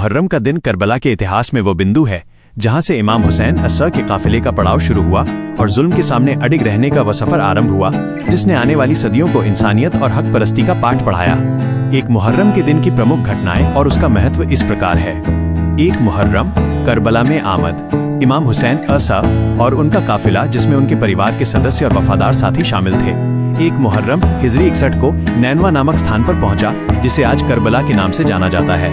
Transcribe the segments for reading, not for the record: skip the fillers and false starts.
मुहर्रम का दिन करबला के इतिहास में वो बिंदु है जहां से इमाम हुसैन अस्सा के काफिले का पड़ाव शुरू हुआ और जुल्म के सामने अडिग रहने का वह सफर आरंभ हुआ जिसने आने वाली सदियों को इंसानियत और हक परस्ती का पाठ पढ़ाया। एक मुहर्रम के दिन की प्रमुख घटनाएं और उसका महत्व इस प्रकार है। 1 मुहर्रम, करबला में आमद। इमाम हुसैन अस्सा और उनका काफिला जिसमें उनके परिवार के सदस्य और वफादार साथी शामिल थे 1 मुहर्रम हिजरी 61 को नैनवा नामक स्थान पर पहुंचा जिसे आज करबला के नाम से जाना जाता है।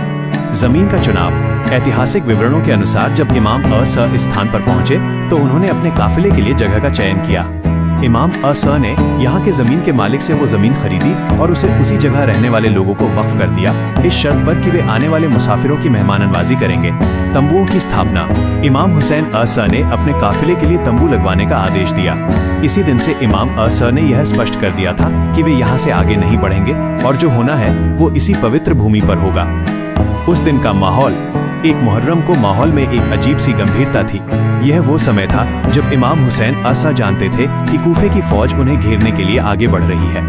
जमीन का चुनाव। ऐतिहासिक विवरणों के अनुसार जब इमाम अस्सा इस स्थान पर पहुंचे तो उन्होंने अपने काफिले के लिए जगह का चयन किया। इमाम अस्सा ने यहाँ के जमीन के मालिक से वो जमीन खरीदी और उसे उसी जगह रहने वाले लोगों को वक्फ कर दिया इस शर्त पर कि वे आने वाले मुसाफिरों की मेहमाननवाजी करेंगे। तंबुओं की स्थापना। इमाम हुसैन अस्सा ने अपने काफिले के लिए तंबू लगवाने का आदेश दिया। इसी दिन से इमाम अस्सा ने यह स्पष्ट कर दिया था कि वे यहाँ से आगे नहीं बढ़ेंगे और जो होना है वो इसी पवित्र भूमि पर होगा। उस दिन का माहौल। 1 मुहर्रम को माहौल में एक अजीब सी गंभीरता थी। यह वो समय था जब इमाम हुसैन अस्सा जानते थे कि कूफे की फौज उन्हें घेरने के लिए आगे बढ़ रही है।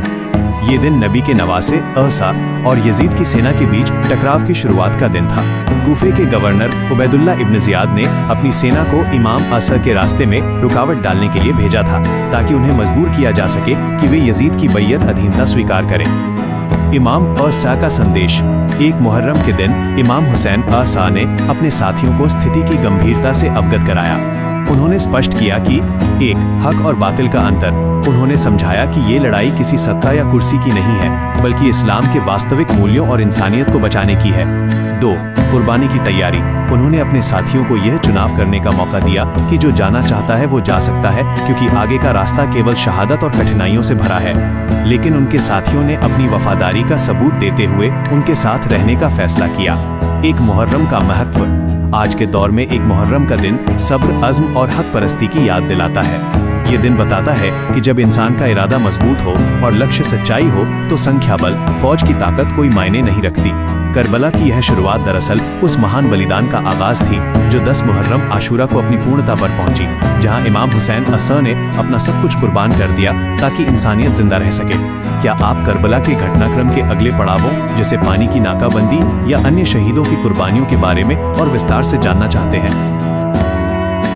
ये दिन नबी के नवासे अस्सा और यजीद की सेना के बीच टकराव की शुरुआत का दिन था। कूफे के गवर्नर उबैदुल्लाह इब्न जियाद ने अपनी सेना को इमाम अस्सा के रास्ते में रुकावट डालने के लिए भेजा था ताकि उन्हें मजबूर किया जा सके कि वे यजीद की बैयत अधीनता स्वीकार करें। इमाम अस्सा का संदेश। 1 मुहर्रम के दिन इमाम हुसैन अस्सा ने अपने साथियों को स्थिति की गंभीरता से अवगत कराया। उन्होंने स्पष्ट किया कि 1 हक और बातिल का अंतर। उन्होंने समझाया कि ये लड़ाई किसी सत्ता या कुर्सी की नहीं है बल्कि इस्लाम के वास्तविक मूल्यों और इंसानियत को बचाने की है। 2 कुर्बानी की तैयारी। उन्होंने अपने साथियों को यह चुनाव करने का मौका दिया कि जो जाना चाहता है वो जा सकता है क्योंकि आगे का रास्ता केवल शहादत और कठिनाइयों से भरा है। लेकिन उनके साथियों ने अपनी वफादारी का सबूत देते हुए उनके साथ रहने का फैसला किया। 1 मुहर्रम का महत्व। आज के दौर में 1 मुहर्रम का दिन सब्र, अज़्म और हक परस्ती की याद दिलाता है। ये दिन बताता है कि जब इंसान का इरादा मजबूत हो और लक्ष्य सच्चाई हो तो संख्या बल, फौज की ताकत कोई मायने नहीं रखती। करबला की यह शुरुआत दरअसल उस महान बलिदान का आगाज थी जो 10 मुहर्रम आशूरा को अपनी पूर्णता पर पहुंची, जहां इमाम हुसैन अस्सा ने अपना सब कुछ कुर्बान कर दिया ताकि इंसानियत जिंदा रह सके। क्या आप करबला के घटनाक्रम के अगले पड़ावों जैसे पानी की नाकाबंदी या अन्य शहीदों की कुर्बानियों के बारे में और विस्तार से जानना चाहते हैं?